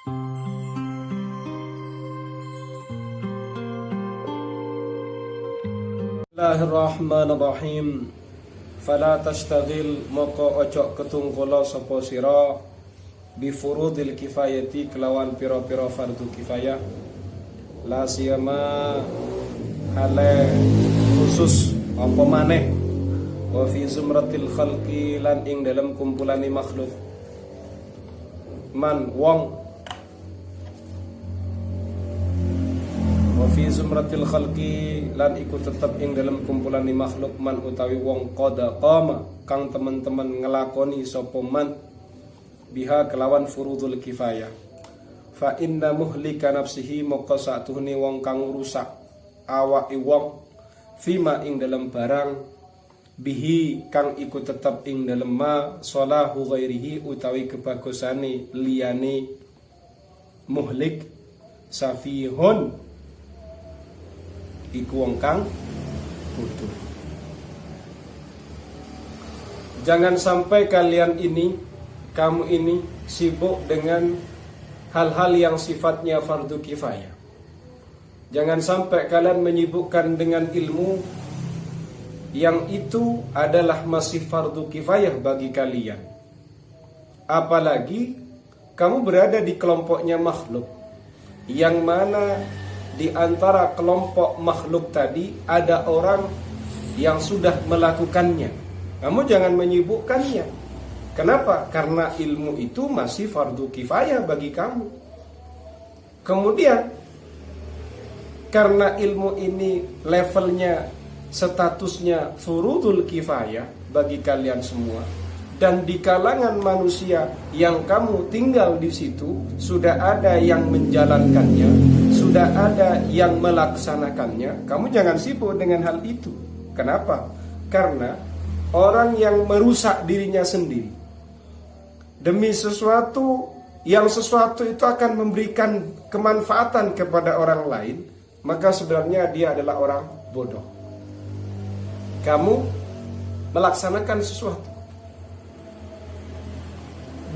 Bismillahirrahmanirrahim. Fala tashtagil moko ojo ketungkula sapa sira bi furudil kifayati kelawan pira-pira fardu kifayah la siyama hale khusus apa maneh wa fi zumratil khalqi lan ing dalam kumpulane makhluk man wong wa fi zumratil khalqi lan iku tetep ing dalam kumpulan makhluk man utawi wong qada qama kang teman-teman ngelakoni sapa man biha kelawan furudul kifayah fa inna muhlika nafsihi moko satuhune wong kang rusak awake wong fima ing dalam barang bihi kang iku tetep ing dalam ma salahu ghairihi utawi kebagusane liyane muhlik safihun iku wong kang bodoh. Jangan sampai kamu ini sibuk dengan hal-hal yang sifatnya fardu kifayah. Jangan sampai kalian menyibukkan dengan ilmu yang itu adalah masih fardu kifayah bagi kalian. Apalagi kamu berada di kelompoknya makhluk, yang mana di antara kelompok makhluk tadi ada orang yang sudah melakukannya. Kamu jangan menyibukkannya. Kenapa? Karena ilmu itu masih fardu kifayah bagi kamu. Kemudian karena ilmu ini levelnya, statusnya furudul kifayah bagi kalian semua, dan di kalangan manusia yang kamu tinggal di situ sudah ada yang menjalankannya, sudah ada yang melaksanakannya. Kamu jangan sibuk dengan hal itu. Kenapa? Karena orang yang merusak dirinya sendiri demi sesuatu itu akan memberikan kemanfaatan kepada orang lain, maka sebenarnya dia adalah orang bodoh. Kamu melaksanakan sesuatu,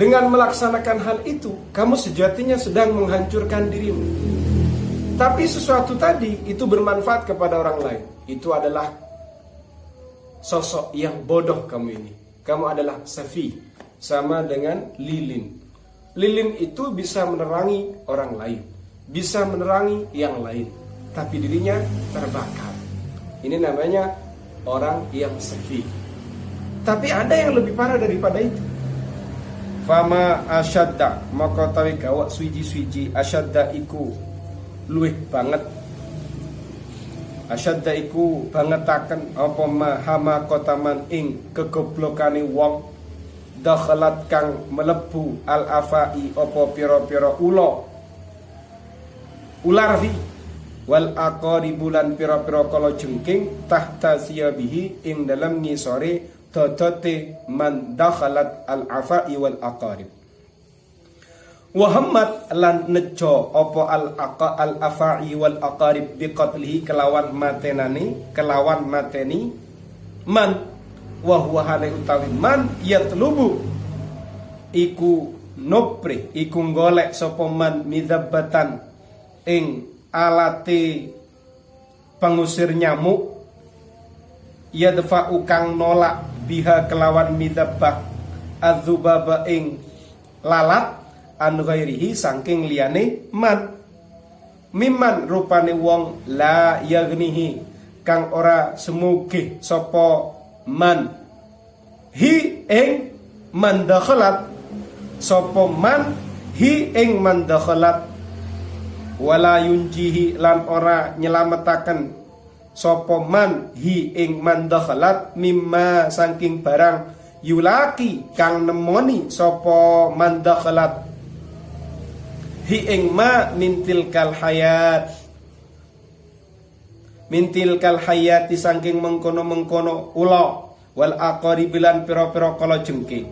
dengan melaksanakan hal itu kamu sejatinya sedang menghancurkan dirimu. Tapi sesuatu tadi itu bermanfaat kepada orang lain, itu adalah sosok yang bodoh kamu ini. Kamu adalah safi, sama dengan lilin. Lilin itu bisa menerangi orang lain, bisa menerangi yang lain, tapi dirinya terbakar. Ini namanya orang yang safi. Tapi ada yang lebih parah daripada itu. Fama asyadda maka tawi gawak suiji-suiji asyadda iku luwih banget. Asyadda iku bangetaken apa mahama kotaman ing kegoblokane wong dakhalat kang melebu al afai apa pira-pira ularwi wal aqaribulan pira-pira kala jengking tahta siyabihi ing dalam ngisore dodote man dakhalat al afai wal aqarib. Wahammat lan nejo opo al afai wal aqarib biqatlihi kelawan mateni man wa huwa hale utawi man yatlubu iku nopre iku golek sapa man midabbatan ing alate pengusir nyamuk yadfa'u kang nolak biha kelawan midabbah adzubaba ing lalat an ghairihi saking liyane man mimman rupane wong la yagnihi kang ora semugih sapa man hi ing mandakhalat sapa man hi ing mandakhalat wala yunjihi lan ora nyelametaken sapa man hi ing mandakhalat mimma saking barang yulaki kang nemoni sapa mandakhalat hi ing ma mintil kal hayati saking mengkono-mengkono ula wal aqaribilan pira-pira kala jengking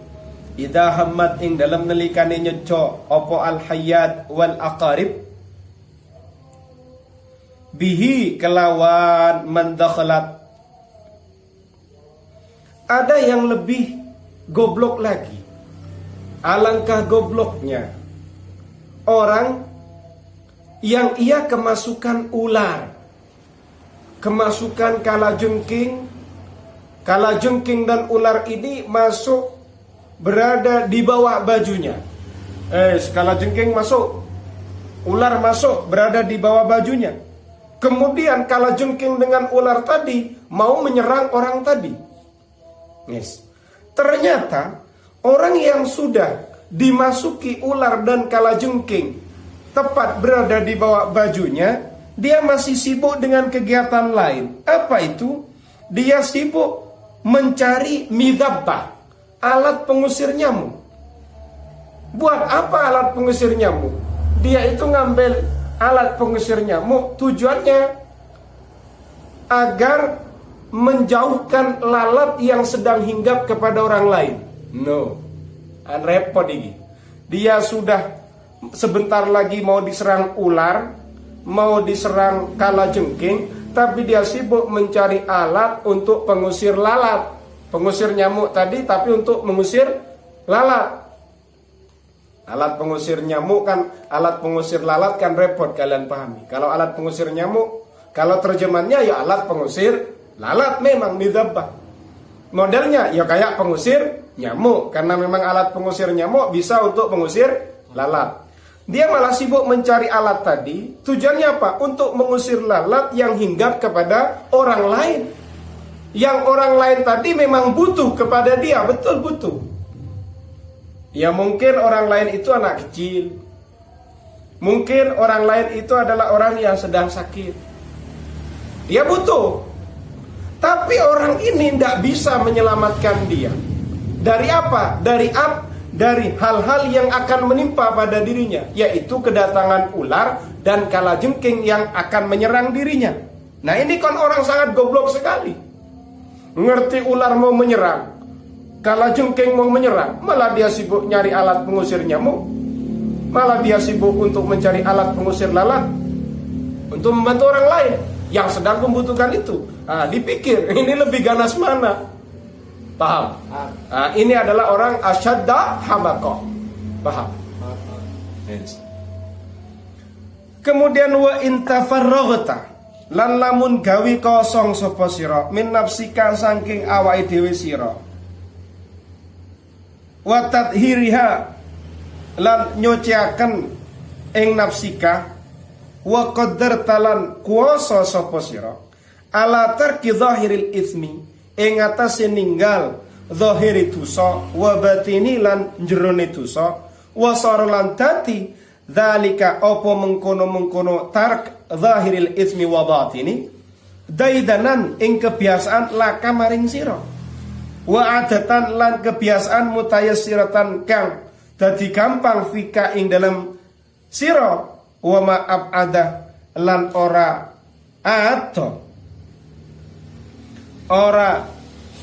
idza hammat ing dalam nelikane nyejo apa al hayat wal aqarib bihi kelawan mandakhalat. Ada yang lebih goblok lagi. Alangkah gobloknya orang yang ia kemasukan ular, kemasukan kalajengking. Kalajengking dan ular ini masuk, berada di bawah bajunya. Kalajengking masuk, ular masuk, berada di bawah bajunya. Kemudian kalajengking dengan ular tadi mau menyerang orang tadi. Yes. Ternyata orang yang sudah dimasuki ular dan kalajengking, tepat berada di bawah bajunya, dia masih sibuk dengan kegiatan lain. Apa itu? Dia sibuk mencari midhabbah, alat pengusir nyamuk. Buat apa alat pengusir nyamuk? Dia itu ngambil alat pengusir nyamuk, tujuannya agar menjauhkan lalat yang sedang hinggap kepada orang lain. No, repot ini. Dia sudah sebentar lagi mau diserang ular, mau diserang kalajengking, tapi dia sibuk mencari alat untuk pengusir lalat, pengusir nyamuk tadi, tapi untuk mengusir lalat. Alat pengusir nyamuk kan, alat pengusir lalat kan repot kalian pahami. Kalau alat pengusir nyamuk, kalau terjemahannya ya alat pengusir lalat, memang midhabbah. Modelnya ya kayak pengusir nyamuk, karena memang alat pengusir nyamuk bisa untuk pengusir lalat. Dia malah sibuk mencari alat tadi, tujuannya apa? Untuk mengusir lalat yang hinggap kepada orang lain. Yang orang lain tadi memang butuh kepada dia, betul butuh. Ya mungkin orang lain itu anak kecil, mungkin orang lain itu adalah orang yang sedang sakit, dia butuh. Tapi orang ini tidak bisa menyelamatkan dia. Dari apa? Dari hal-hal yang akan menimpa pada dirinya, yaitu kedatangan ular dan kalajengking yang akan menyerang dirinya. Nah ini kan orang sangat goblok sekali. Ngerti ular mau menyerang, kalajengking mau menyerang, malah dia sibuk nyari alat pengusir nyamuk, malah dia sibuk untuk mencari alat pengusir lalat untuk membantu orang lain yang sedang membutuhkan itu. Nah, dipikir ini lebih ganas mana? Paham? Nah, ini adalah orang asyadda hamaqah. Paham? Kemudian wa intafarraghta, lan lamun gawi kosong sapa sira min nafsika saking awake dhewe sira, wa tathhiriha, lan nyuciaken ing nafsika, wa qaddartalan kuwasa sapa sira ala tarki zahiril ismi, ing atase ninggal zahiri dosa, wa batini lan jerone dosa, wa saralan dadi dzalika apa mengkono-mengkono tark zahiril ismi wa batini daidanan ing kebiasaan laka maring sira, wa adatan lan kebiasaan mutayassiratan kang dadi gampang fika ing dalam sira, wa ma'ab ada lan ora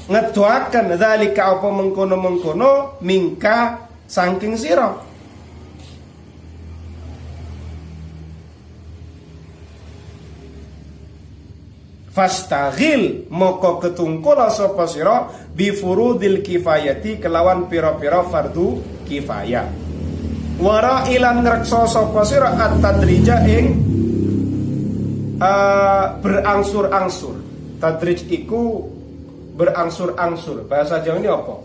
ngedoaken dzalika apa mengkono-mengkono mingka saking sira. Fastaghil moko ketungkula sapa sira bi furudil kifayati kelawan pira-pira fardu kifayah. Wara ilan ngreksa sapa sira at-tadrija ing berangsur-angsur. Tadrij iku berangsur-angsur. Bahasa Jawa ini apa?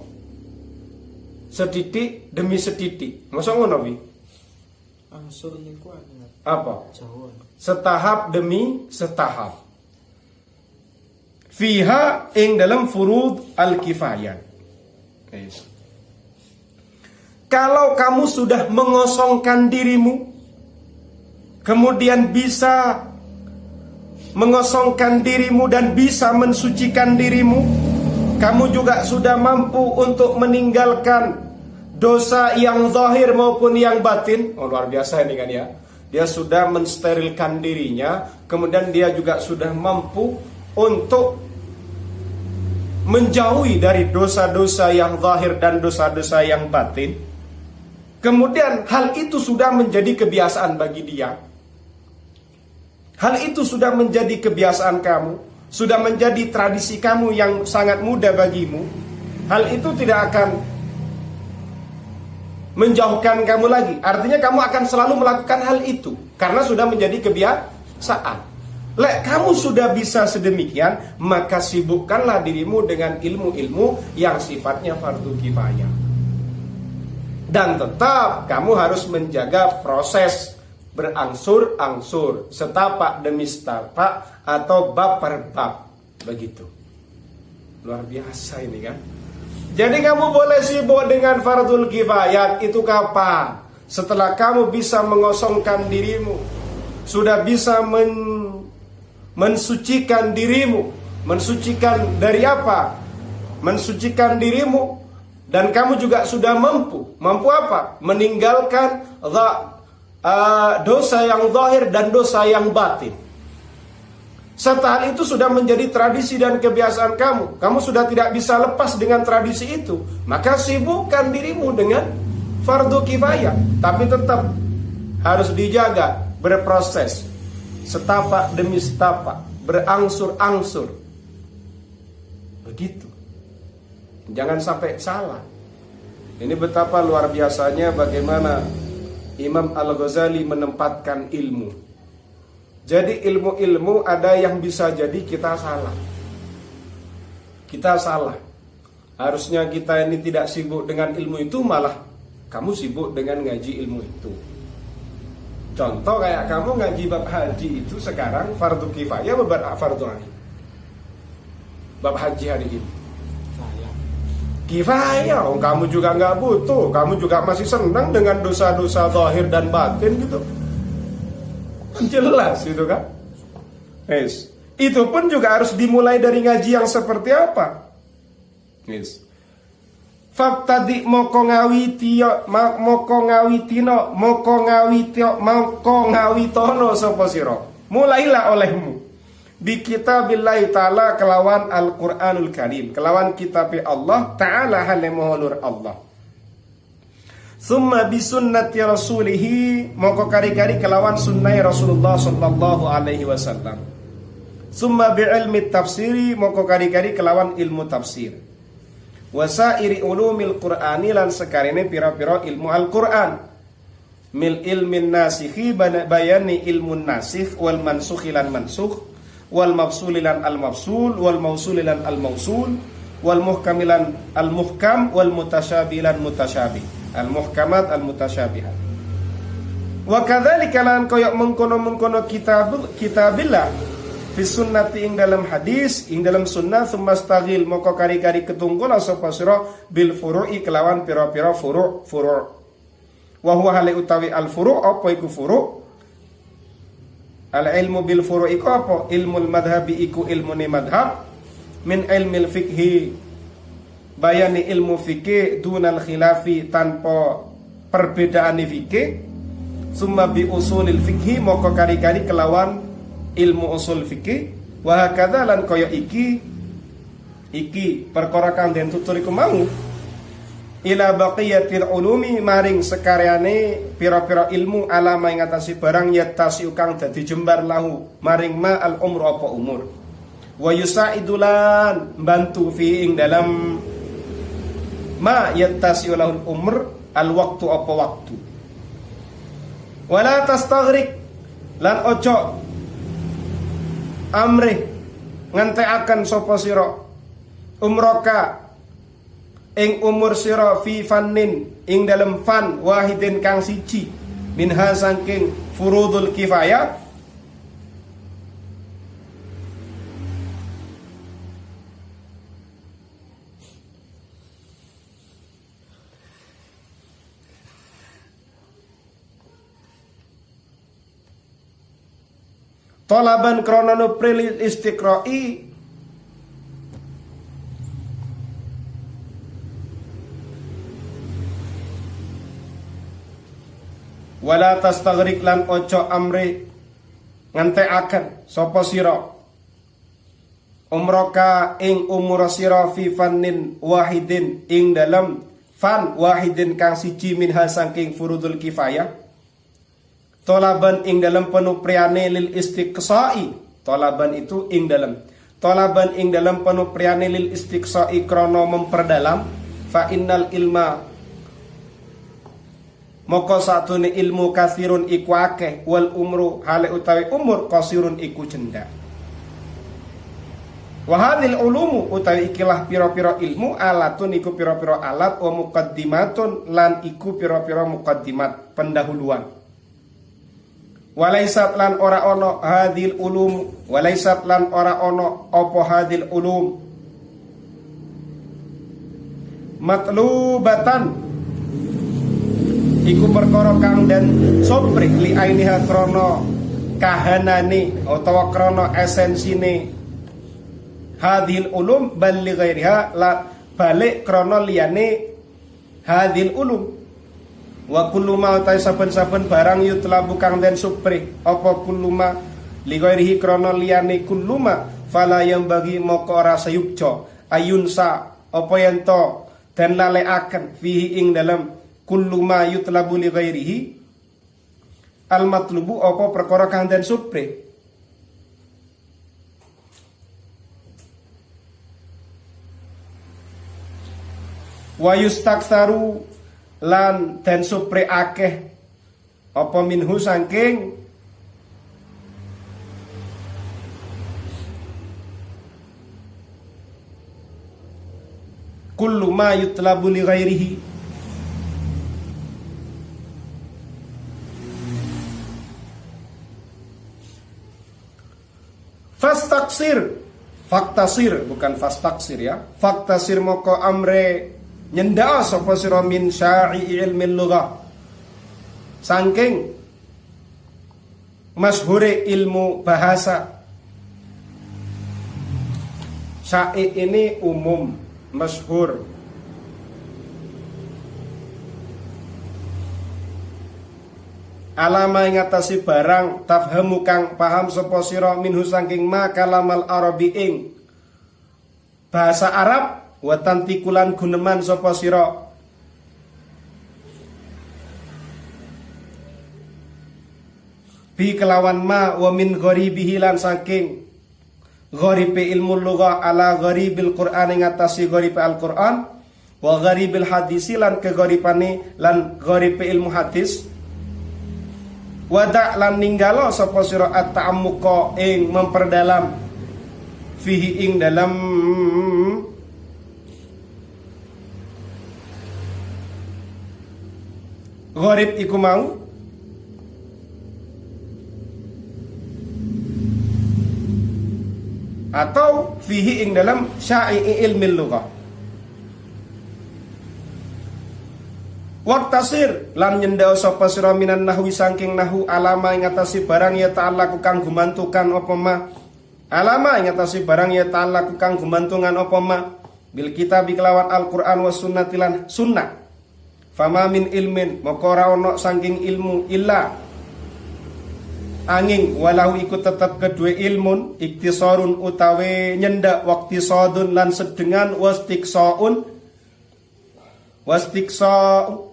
Sedidik demi sedidik. Masa ngono wi? Angsur niku apa? Jawa. Setahap demi setahap. Fiha ing dalam furud al-kifayah. Yes. Kalau kamu sudah mengosongkan dirimu, kemudian bisa mengosongkan dirimu dan bisa mensucikan dirimu, kamu juga sudah mampu untuk meninggalkan dosa yang zahir maupun yang batin. Oh, luar biasa ini kan ya. Dia sudah mensterilkan dirinya, kemudian dia juga sudah mampu untuk menjauhi dari dosa-dosa yang zahir dan dosa-dosa yang batin. Kemudian hal itu sudah menjadi kebiasaan bagi dia. Hal itu sudah menjadi kebiasaan kamu, sudah menjadi tradisi kamu yang sangat mudah bagimu. Hal itu tidak akan menjauhkan kamu lagi. Artinya kamu akan selalu melakukan hal itu karena sudah menjadi kebiasaan. Lek kamu sudah bisa sedemikian, maka sibukkanlah dirimu dengan ilmu-ilmu yang sifatnya fardu kifayah. Dan tetap kamu harus menjaga proses berangsur-angsur, setapak demi setapak atau bab per bab. Begitu. Luar biasa ini kan. Jadi kamu boleh sibuk dengan fardul kifayat itu kapan? Setelah kamu bisa mengosongkan dirimu, sudah bisa mensucikan dirimu. Mensucikan dari apa? Mensucikan dirimu. Dan kamu juga sudah mampu. Mampu apa? Meninggalkan dosa yang zahir dan dosa yang batin. Serta hal itu sudah menjadi tradisi dan kebiasaan kamu. Kamu sudah tidak bisa lepas dengan tradisi itu. Maka sibukkan dirimu dengan fardu kifayah. Tapi tetap harus dijaga, berproses, setapak demi setapak, berangsur-angsur. Begitu. Jangan sampai salah. Ini betapa luar biasanya bagaimana Imam Al-Ghazali menempatkan ilmu. Jadi ilmu-ilmu ada yang bisa jadi kita salah. Kita salah. Harusnya kita ini tidak sibuk dengan ilmu itu, malah kamu sibuk dengan ngaji ilmu itu. Contoh kayak kamu ngaji bab haji itu sekarang fardu kifayah beberapa fardu ain. Bab haji hari ini kifayah, kamu juga nggak butuh, kamu juga masih senang dengan dosa-dosa zahir dan batin gitu. Jelas itu kan. Yes. Itu pun juga harus dimulai dari ngaji yang seperti apa. Yes. Faktadi moko ngawitio, moko ngawitino, moko ngawitio, moko ngawitono sapa sira. Mulailah olehmu bi kitabillahi ta'ala kelawan Al-Qur'anul Karim, kelawan kitab Allah Ta'ala halemulur Allah. Summa bi sunnati rasulihi, moko kari-kari kelawan sunnah Rasulullah sallallahu alaihi wasallam. Summa bi ilmi tafsiri, moko kari-kari kelawan ilmu tafsir. Wasairi ulumil Qur'ani, lan sekarine pira-pira ilmu Al-Qur'an. Mil ilmin nasikhi, bayani ilmun nasikh wal mansukhi lan mansukh, wal mafsulilan al mafsul, wal mausulilan al mausul, wal muhkamilan al muhkam, wal mutasyabilan mutasyabih. Al-muhkamat al-mutasyabihat. Wa kadzalika lan koyok mengkono-mengkono kitabillah fi sunnati ing dalam hadis, ing dalam sunnah, sumastaghil moko kari-kari ketunggal sapa sira bil furu'i kelawan pira-pira furu'. Wa huwa hale utawi al furu' apa iku furu'? Al ilmu bil furu'i iku apa? Ilmul madhabi iku ilmune madhab, min ilmil fiqhi bayani ilmu fikih dunal khilafi tanpa perbedaan fikih. Summa bi usulil fikhi moko kari-kari kelawan ilmu usul fikih. Wa hakadha lan kaya iki perkara kang den tutur iku mau ila baqiyatil ulumi maring sekaryane pira-pira ilmu alama ing atase barang yatasi kang dadi jembar lahu maring ma al umur apa umur. Wa yusaidulan bantu fi ing dalam ma yattasi'u lahul umr al waktu apa waktu. Wala tastaghrik lan ojo amrih ngentekaken sapa sira umroka ing umur sira fi fannin ing dalam fan wahidin kang siji minha saking furudul kifayah. Tolaban kronono pril istiqra'i wala tastaghrik lan ojo amri ngentekaken sapa sira umroka ing umur sira fi fannin wahidin ing dalam fan wahidin kang siji minha saking furudul kifayah. Tolaban ing dalam penupriane lil istiqsa'i. Tolaban itu ing dalam. Tolaban ing dalam penupriane lil istiqsa'i krono memperdalam. Fa innal ilma moko satune ilmu kathirun iku akeh, wal umru hale utawi umur qasirun iku cendak. Wa hadhil ulumu utawi ikilah pira-pira ilmu alatun iku pira-pira alat, wa muqaddimatun lan iku pira-pira muqaddimat pendahuluan. Walaisat lan ora ono hadhil ulum, walaisat lan ora ono apa hadhil ulum matlubatan iku perkara kang den soprik li ainiha krono kahanane utawa krono esensine hadhil ulum bal li ghairiha la balik krono liyane hadhil ulum. Wa kullu ma ta saben-saben barang yutlabu kang den supri apa kullu ma li ghairihi krono liyane kullu ma fala yang bagi moko ora sayukja ayunsa apa yen to den laleaken fihi ing dalam kullu ma yutlabu li ghairihi al matlubu apa perkara kang den supri. Wa yustaktsaru lan den supri akeh apa minhu saking kullu ma yutlabu li ghairihi. Fastaksir, faktasir bukan fastaksir ya. Faktasir moko amre nyendak sapa sira min syai'i ilmi lughah saking masyhure ilmu bahasa. Syai' ini umum, masyhur. Alama ing atase barang tafhamu kang paham sapa sira minhu saking ma kalamal arabi ing bahasa Arab. Wa tantikulan guneman sapa sira bi kelawan ma wa min gharibihi lan saking gharibi ilmu lughah ala gharibil Qur'an ing atase gharibi Al-Qur'an wa gharibil hadisi lan keghoripane lan gharibi ilmu hadis. Wada lan ninggalo sapa sira at-ta'ammuqa ing memperdalam fihi ing dalam gharib iku mau atau fihi ing dalam syai'i ilmi lughah. Waktasir lan nyendao sapa sira minan nahwi saking nahu alama ing atase barang ya ta'allaqu kang gumantukan apa ma alama ing atase barang ya ta'allaqu kang gumantungan apa ma bil kitab kelawan Al-Qur'an was sunnati lan sunnah. Fama min ilmin maka ora ono saking ilmu illa angin walau ikut tetap kedua ilmun iktisarun utawi nyendak waqtisadun lan sedengan wastiksaun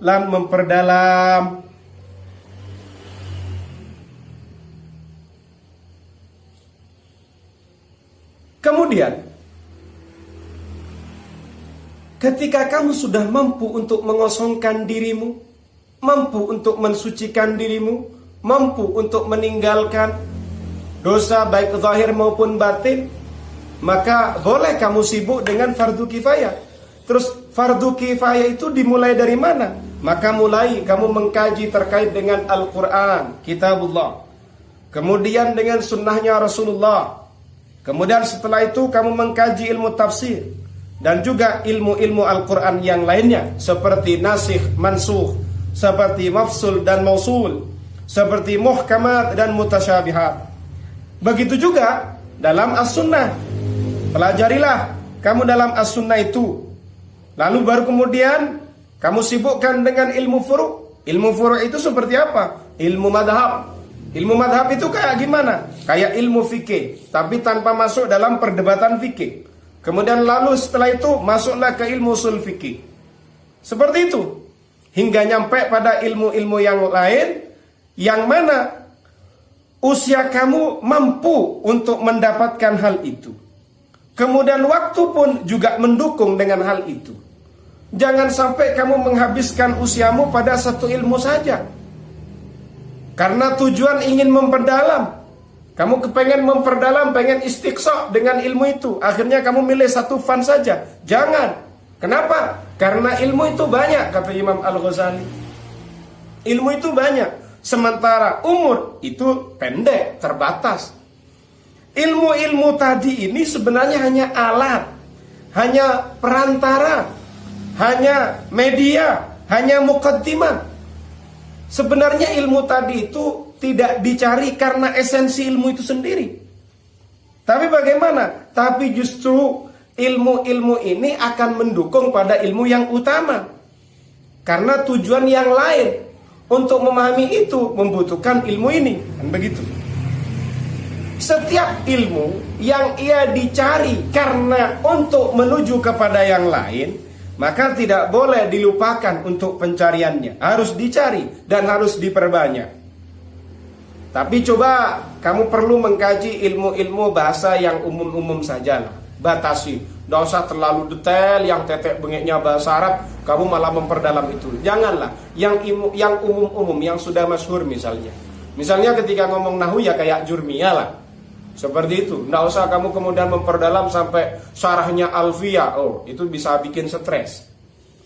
lan memperdalam. Kemudian ketika kamu sudah mampu untuk mengosongkan dirimu, mampu untuk mensucikan dirimu, mampu untuk meninggalkan dosa baik zahir maupun batin, maka boleh kamu sibuk dengan fardu kifayah. Terus fardu kifayah itu dimulai dari mana? Maka mulai kamu mengkaji terkait dengan Al-Quran, Kitabullah, kemudian dengan sunnahnya Rasulullah. Kemudian setelah itu kamu mengkaji ilmu tafsir dan juga ilmu-ilmu Al-Quran yang lainnya, seperti nasikh, mansukh, seperti mafsul dan mausul, seperti muhkamat dan mutasyabihat. Begitu juga dalam as-sunnah. Pelajarilah kamu dalam as-sunnah itu. Lalu baru kemudian kamu sibukkan dengan ilmu furu'. Ilmu furu' itu seperti apa? Ilmu madhab. Ilmu madhab itu kayak gimana? Kayak ilmu fikih, tapi tanpa masuk dalam perdebatan fikih. Kemudian lalu setelah itu masuklah ke ilmu usul fikih. Seperti itu. Hingga nyampe pada ilmu-ilmu yang lain, yang mana usia kamu mampu untuk mendapatkan hal itu. Kemudian waktu pun juga mendukung dengan hal itu. Jangan sampai kamu menghabiskan usiamu pada satu ilmu saja. Karena tujuan ingin memperdalam. Kamu kepengen memperdalam, pengen istiqsa dengan ilmu itu. Akhirnya kamu milih satu fan saja. Jangan. Kenapa? Karena ilmu itu banyak, kata Imam Al-Ghazali. Ilmu itu banyak. Sementara umur itu pendek, terbatas. Ilmu-ilmu tadi ini sebenarnya hanya alat, hanya perantara, hanya media, hanya muqaddimah. Sebenarnya ilmu tadi itu tidak dicari karena esensi ilmu itu sendiri. Tapi bagaimana? Tapi justru ilmu-ilmu ini akan mendukung pada ilmu yang utama. Karena tujuan yang lain untuk memahami itu membutuhkan ilmu ini. Kan begitu. Setiap ilmu yang ia dicari karena untuk menuju kepada yang lain, maka tidak boleh dilupakan untuk pencariannya. Harus dicari dan harus diperbanyak. Tapi coba kamu perlu mengkaji ilmu-ilmu bahasa yang umum-umum saja lah. Batasi, tidak usah terlalu detail, yang tetek bengeknya bahasa Arab, kamu malah memperdalam itu. Janganlah, yang umum-umum, yang sudah masyhur misalnya. Misalnya ketika ngomong nahu ya kayak Jurmiyah lah. Seperti itu, tidak usah kamu kemudian memperdalam sampai syarahnya Alfiyah. Oh, itu bisa bikin stres.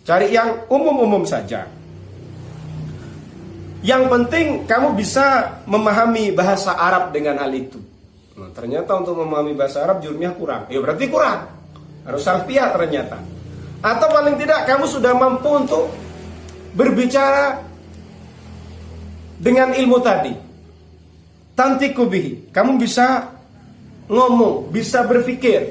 Cari yang umum-umum saja. Yang penting kamu bisa memahami bahasa Arab dengan hal itu. Nah, ternyata untuk memahami bahasa Arab Jurmiyah kurang. Ya berarti kurang. Harus Alfiyah ternyata. Atau paling tidak kamu sudah mampu untuk berbicara dengan ilmu tadi. Tantiku bihi. Kamu bisa ngomong, bisa berpikir,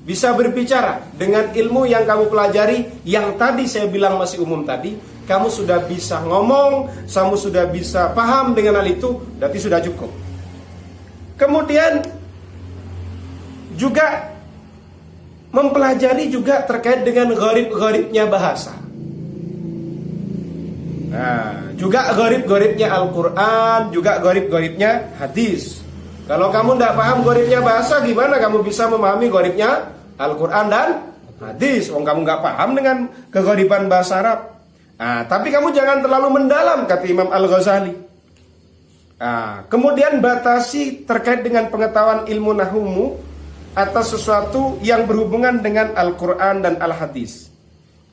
bisa berbicara dengan ilmu yang kamu pelajari. Yang tadi saya bilang masih umum tadi. Kamu sudah bisa ngomong, kamu sudah bisa paham dengan hal itu, berarti sudah cukup. Kemudian juga mempelajari juga terkait dengan gharib-gharibnya bahasa. Nah, juga gharib-gharibnya Al-Quran, juga gharib-gharibnya hadis. Kalau kamu tidak paham gharibnya bahasa, gimana kamu bisa memahami gharibnya Al-Quran dan hadis? Wong kamu nggak paham dengan keghariban bahasa Arab. Nah, tapi kamu jangan terlalu mendalam, kata Imam Al-Ghazali. Nah, kemudian batasi terkait dengan pengetahuan ilmu nahumu atas sesuatu yang berhubungan dengan Al-Quran dan Al-Hadis.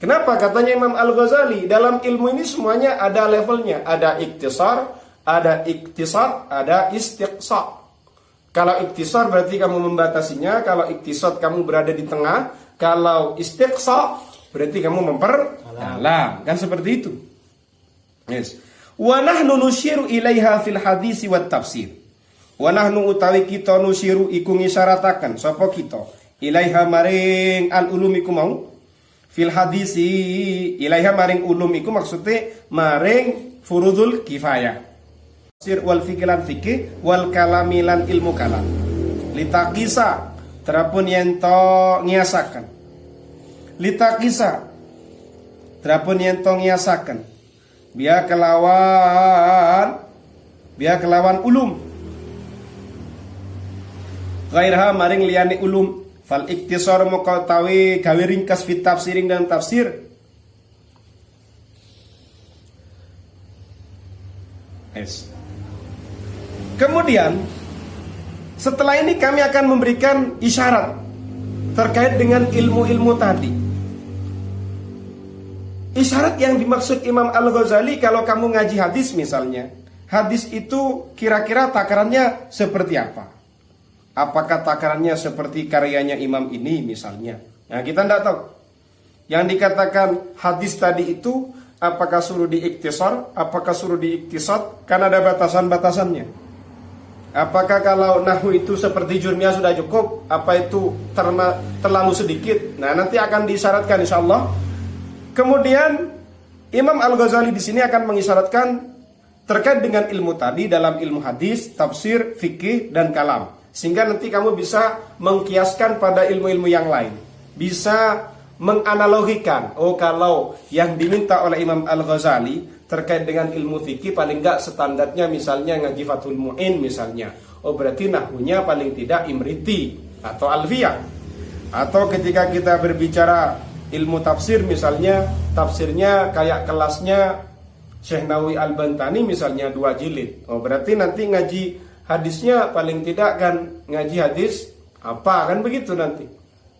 Kenapa? Katanya Imam Al-Ghazali, dalam ilmu ini semuanya ada levelnya. Ada iktisar, ada iktisad, ada istiqsa. Kalau iktisar berarti kamu membatasinya. Kalau iktisad kamu berada di tengah. Kalau istiqsa berarti kamu memperdalam. Kan seperti itu. Yes. Wa nahnu nusyiru ilaiha fil hadisi wat tafsir. Wa nahnu utawi kita nusyiru iku ngisarataken sapa kita ilaiha maring al ulum iku mau fil hadisi. Ilaiha maring ulum iku maksudnya maring furudul kifayah. Tafsir wal fikilan fikih wal kalamilan ilmu kalam. Litakisa terapun yento ngiasaken. Litakisa terapun yento ngiasaken. Biar kelawan ulum. Ghairha maring liyane ulum. Fal iktisar moko tawi gawe ringkas fit tafsiring dan tafsir. Yes. Kemudian setelah ini kami akan memberikan isyarat terkait dengan ilmu-ilmu tadi. Isyarat yang dimaksud Imam Al-Ghazali kalau kamu ngaji hadis misalnya. Hadis itu kira-kira takarannya seperti apa? Apakah takarannya seperti karyanya imam ini misalnya? Nah, kita tidak tahu. Yang dikatakan hadis tadi itu apakah suruh diiktisar, apakah suruh diiktisad? Kan ada batasan-batasannya. Apakah kalau nahwu itu seperti Jurmiyah sudah cukup? Apa itu terlalu sedikit? Nah, nanti akan disyaratkan insyaallah. Kemudian Imam Al-Ghazali di sini akan mengisyaratkan terkait dengan ilmu tadi dalam ilmu hadis, tafsir, fikih dan kalam. Sehingga nanti kamu bisa mengkiaskan pada ilmu-ilmu yang lain. Bisa menganalogikan. Oh, kalau yang diminta oleh Imam Al-Ghazali terkait dengan ilmu fikih paling enggak standarnya misalnya ngaji Fathul Mu'in misalnya. Oh, berarti nahwunya paling tidak Imriti atau Alfiyah. Atau ketika kita berbicara ilmu tafsir misalnya, tafsirnya kayak kelasnya Syekh Nawawi Al-Bantani misalnya 2 jilid. Oh, berarti nanti ngaji hadisnya paling tidak kan ngaji hadis apa kan begitu nanti.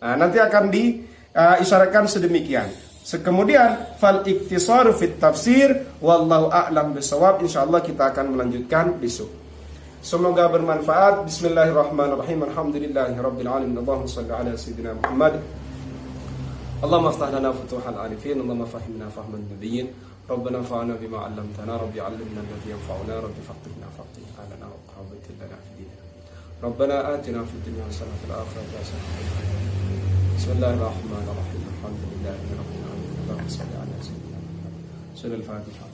Nah, nanti akan diisyaratkan sedemikian. Kemudian fal iktisaru fit tafsir wallahu a'lam bisawab. Insyaallah kita akan melanjutkan besok. Semoga bermanfaat. Bismillahirrahmanirrahim. Alhamdulillahirabbil alamin. Allahumma shalli ala sayyidina Muhammad. Allahumma aftah lana futuhal arifin. Allahumma fahimna fahman nabiyyin. Rabbana fa'alna bima 'allamtana. Rabbi 'allimna alladhi yanfa'una. Rabbi faqihna faqih alana wa qawwit lana fi dinina. Rabbana atina fid dunya hasanah wa fil akhirati hasanah. Bismillahirrahmanirrahim. Alhamdulillahirabbil alamin. Allahumma shalli ala sayyidina Muhammad. Surah Al-Fatihah.